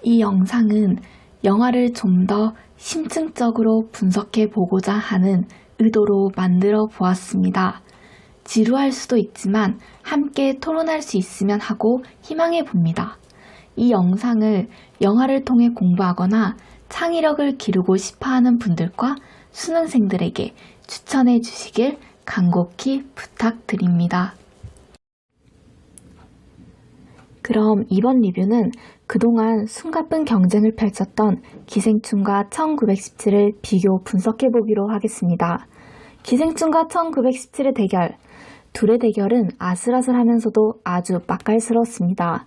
이 영상은 영화를 좀 더 심층적으로 분석해 보고자 하는 의도로 만들어 보았습니다. 지루할 수도 있지만 함께 토론할 수 있으면 하고 희망해 봅니다. 이 영상을 영화를 통해 공부하거나 창의력을 기르고 싶어 하는 분들과 수능생들에게 추천해 주시길 간곡히 부탁드립니다. 그럼 이번 리뷰는 그동안 숨가쁜 경쟁을 펼쳤던 기생충과 1917을 비교 분석해보기로 하겠습니다. 기생충과 1917의 대결. 둘의 대결은 아슬아슬하면서도 아주 맛깔스러웠습니다.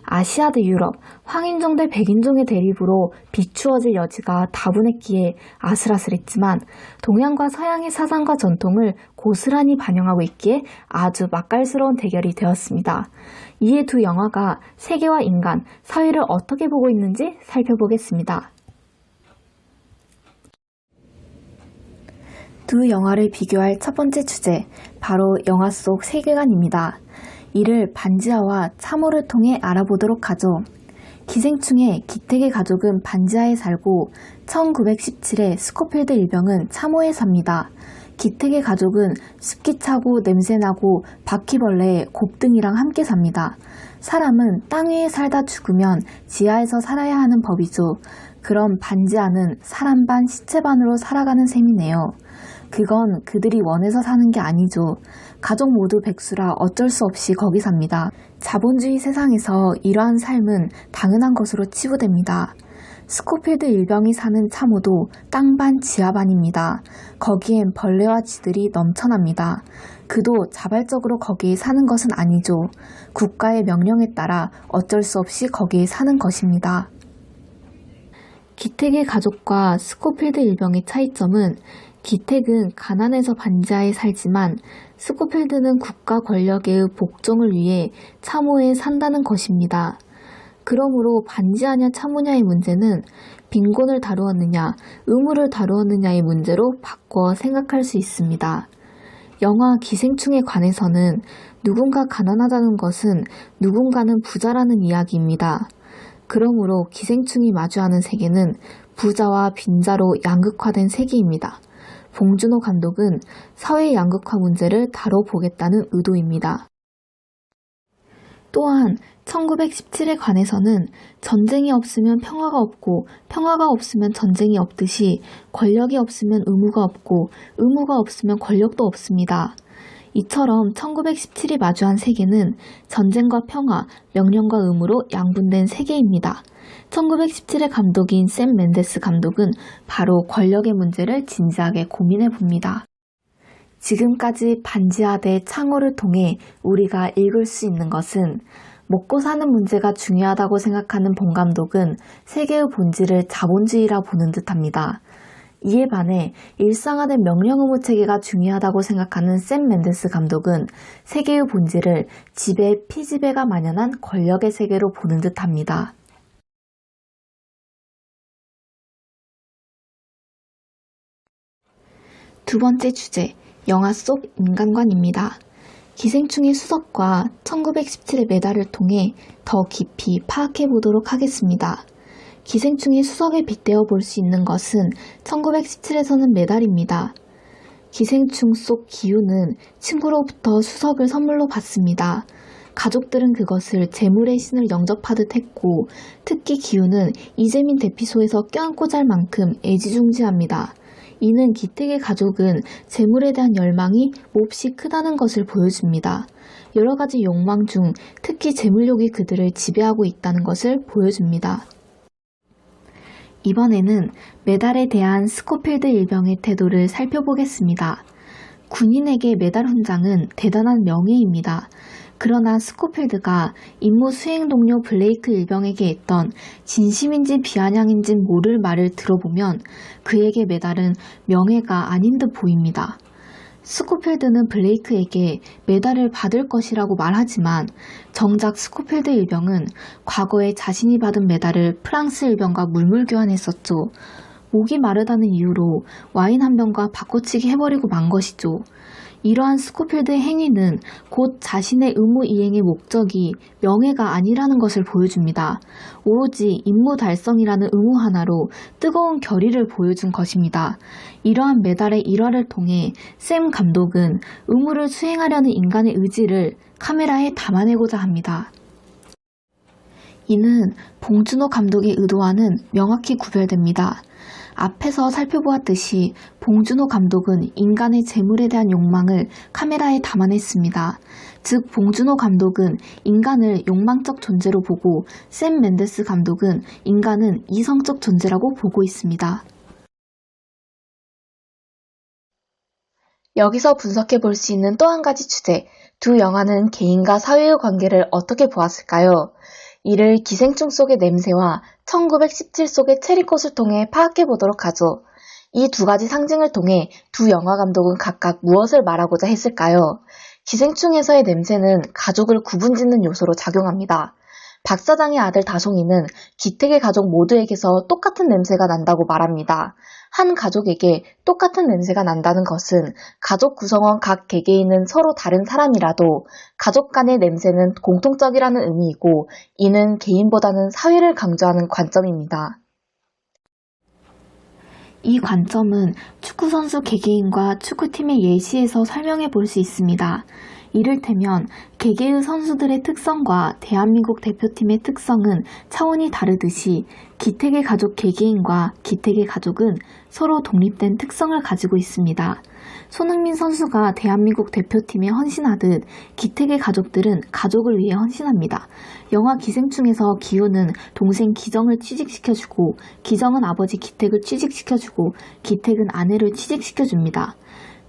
아시아 대 유럽, 황인종 대 백인종의 대립으로 비추어질 여지가 다분했기에 아슬아슬했지만 동양과 서양의 사상과 전통을 고스란히 반영하고 있기에 아주 맛깔스러운 대결이 되었습니다. 이에 두 영화가 세계와 인간, 사회를 어떻게 보고 있는지 살펴보겠습니다. 두 영화를 비교할 첫 번째 주제, 바로 영화 속 세계관입니다. 이를 반지하와 참호를 통해 알아보도록 하죠. 기생충의 기택의 가족은 반지하에 살고 1917의 스코필드 일병은 참호에 삽니다. 기택의 가족은 습기차고 냄새나고 바퀴벌레, 곱등이랑 함께 삽니다. 사람은 땅 위에 살다 죽으면 지하에서 살아야 하는 법이죠. 그럼 반지하는 사람 반 시체 반으로 살아가는 셈이네요. 그건 그들이 원해서 사는 게 아니죠. 가족 모두 백수라 어쩔 수 없이 거기 삽니다. 자본주의 세상에서 이러한 삶은 당연한 것으로 치부됩니다. 스코필드 일병이 사는 참호도 땅반 지하반입니다. 거기엔 벌레와 쥐들이 넘쳐납니다. 그도 자발적으로 거기에 사는 것은 아니죠. 국가의 명령에 따라 어쩔 수 없이 거기에 사는 것입니다. 기택의 가족과 스코필드 일병의 차이점은 기택은 가난해서 반지하에 살지만 스코필드는 국가 권력의 복종을 위해 참호에 산다는 것입니다. 그러므로 반지하냐 참호냐의 문제는 빈곤을 다루었느냐, 의무를 다루었느냐의 문제로 바꿔 생각할 수 있습니다. 영화 기생충에 관해서는 누군가 가난하다는 것은 누군가는 부자라는 이야기입니다. 그러므로 기생충이 마주하는 세계는 부자와 빈자로 양극화된 세계입니다. 봉준호 감독은 사회 양극화 문제를 다뤄보겠다는 의도입니다. 또한 1917에 관해서는 전쟁이 없으면 평화가 없고 평화가 없으면 전쟁이 없듯이 권력이 없으면 의무가 없고 의무가 없으면 권력도 없습니다. 이처럼 1917이 마주한 세계는 전쟁과 평화, 명령과 의무로 양분된 세계입니다. 1917의 감독인 샘 멘데스 감독은 바로 권력의 문제를 진지하게 고민해 봅니다. 지금까지 반지하 대 창호를 통해 우리가 읽을 수 있는 것은 먹고 사는 문제가 중요하다고 생각하는 본 감독은 세계의 본질을 자본주의라 보는 듯합니다. 이에 반해 일상화된 명령 의무 체계가 중요하다고 생각하는 샘 멘데스 감독은 세계의 본질을 지배, 피지배가 만연한 권력의 세계로 보는 듯합니다. 두 번째 주제, 영화 속 인간관입니다. 기생충의 수석과 1917의 메달을 통해 더 깊이 파악해 보도록 하겠습니다. 기생충의 수석에 빗대어 볼 수 있는 것은 1917에서는 메달입니다. 기생충 속 기우는 친구로부터 수석을 선물로 받습니다. 가족들은 그것을 재물의 신을 영접하듯 했고 특히 기우는 이재민 대피소에서 껴안고 잘 만큼 애지중지합니다. 이는 기택의 가족은 재물에 대한 열망이 몹시 크다는 것을 보여줍니다. 여러 가지 욕망 중 특히 재물욕이 그들을 지배하고 있다는 것을 보여줍니다. 이번에는 메달에 대한 스코필드 일병의 태도를 살펴보겠습니다. 군인에게 메달 훈장은 대단한 명예입니다. 그러나 스코필드가 임무 수행 동료 블레이크 일병에게 했던 진심인지 비아냥인지 모를 말을 들어보면 그에게 메달은 명예가 아닌 듯 보입니다. 스코필드는 블레이크에게 메달을 받을 것이라고 말하지만 정작 스코필드 일병은 과거에 자신이 받은 메달을 프랑스 일병과 물물 교환했었죠. 목이 마르다는 이유로 와인 한 병과 바꿔치기 해버리고 만 것이죠. 이러한 스코필드의 행위는 곧 자신의 의무 이행의 목적이 명예가 아니라는 것을 보여줍니다. 오로지 임무 달성이라는 의무 하나로 뜨거운 결의를 보여준 것입니다. 이러한 메달의 일화를 통해 샘 감독은 의무를 수행하려는 인간의 의지를 카메라에 담아내고자 합니다. 이는 봉준호 감독의 의도와는 명확히 구별됩니다. 앞에서 살펴보았듯이 봉준호 감독은 인간의 재물에 대한 욕망을 카메라에 담아냈습니다. 즉 봉준호 감독은 인간을 욕망적 존재로 보고 샘 멘데스 감독은 인간은 이성적 존재라고 보고 있습니다. 여기서 분석해 볼 수 있는 또 한 가지 주제, 두 영화는 개인과 사회의 관계를 어떻게 보았을까요? 이를 기생충 속의 냄새와 1917 속의 체리꽃을 통해 파악해 보도록 하죠. 이 두 가지 상징을 통해 두 영화 감독은 각각 무엇을 말하고자 했을까요? 기생충에서의 냄새는 가족을 구분짓는 요소로 작용합니다. 박 사장의 아들 다송이는 기택의 가족 모두에게서 똑같은 냄새가 난다고 말합니다. 한 가족에게 똑같은 냄새가 난다는 것은 가족 구성원 각 개개인은 서로 다른 사람이라도 가족 간의 냄새는 공통적이라는 의미이고, 이는 개인보다는 사회를 강조하는 관점입니다. 이 관점은 축구선수 개개인과 축구팀의 예시에서 설명해 볼 수 있습니다. 이를테면 개개의 선수들의 특성과 대한민국 대표팀의 특성은 차원이 다르듯이 기택의 가족 개개인과 기택의 가족은 서로 독립된 특성을 가지고 있습니다. 손흥민 선수가 대한민국 대표팀에 헌신하듯 기택의 가족들은 가족을 위해 헌신합니다. 영화 기생충에서 기우는 동생 기정을 취직시켜주고, 기정은 아버지 기택을 취직시켜주고, 기택은 아내를 취직시켜줍니다.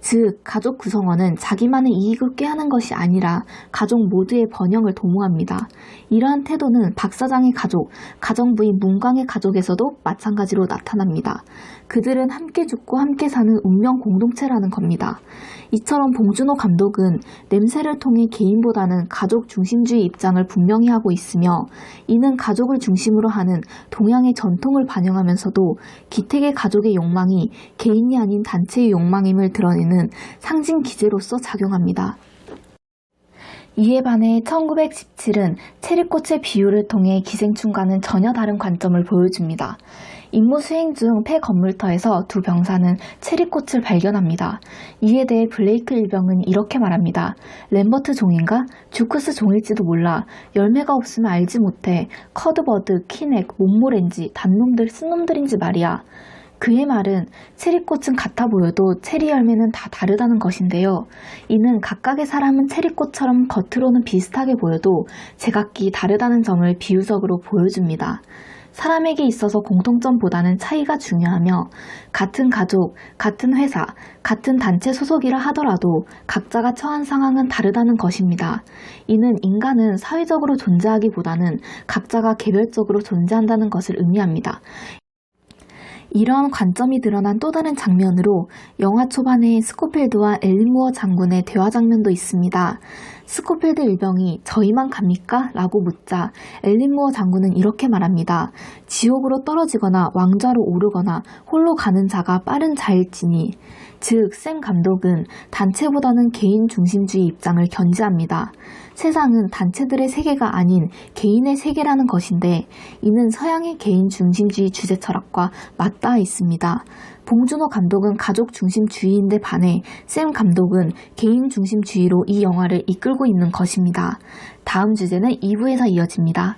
즉, 가족 구성원은 자기만의 이익을 꾀하는 것이 아니라 가족 모두의 번영을 도모합니다. 이러한 태도는 박 사장의 가족, 가정부인 문광의 가족에서도 마찬가지로 나타납니다. 그들은 함께 죽고 함께 사는 운명 공동체라는 겁니다. 이처럼 봉준호 감독은 냄새를 통해 개인보다는 가족 중심주의 입장을 분명히 하고 있으며, 이는 가족을 중심으로 하는 동양의 전통을 반영하면서도 기택의 가족의 욕망이 개인이 아닌 단체의 욕망임을 드러내는 상징 기제로서 작용합니다. 이에 반해 1917은 체리꽃의 비유를 통해 기생충과는 전혀 다른 관점을 보여줍니다. 임무 수행 중 폐 건물터에서 두 병사는 체리꽃을 발견합니다. 이에 대해 블레이크 일병은 이렇게 말합니다. 램버트 종인가? 주크스 종일지도 몰라. 열매가 없으면 알지 못해. 커드버드, 키넥, 몽모렌지, 단놈들, 쓴놈들인지 말이야. 그의 말은 체리꽃은 같아 보여도 체리 열매는 다 다르다는 것인데요. 이는 각각의 사람은 체리꽃처럼 겉으로는 비슷하게 보여도 제각기 다르다는 점을 비유적으로 보여줍니다. 사람에게 있어서 공통점보다는 차이가 중요하며, 같은 가족, 같은 회사, 같은 단체 소속이라 하더라도 각자가 처한 상황은 다르다는 것입니다. 이는 인간은 사회적으로 존재하기보다는 각자가 개별적으로 존재한다는 것을 의미합니다. 이러한 관점이 드러난 또 다른 장면으로 영화 초반에 스코필드와 앨린 무어 장군의 대화 장면도 있습니다. 스코필드 일병이 저희만 갑니까? 라고 묻자 앨린 무어 장군은 이렇게 말합니다. 지옥으로 떨어지거나 왕좌로 오르거나 홀로 가는 자가 빠른 자일지니. 즉, 샘 감독은 단체보다는 개인 중심주의 입장을 견지합니다. 세상은 단체들의 세계가 아닌 개인의 세계라는 것인데, 이는 서양의 개인 중심주의 주제 철학과 맞닿아 있습니다. 봉준호 감독은 가족 중심주의인데 반해 샘 감독은 개인 중심주의로 이 영화를 이끌고 있는 것입니다. 다음 주제는 2부에서 이어집니다.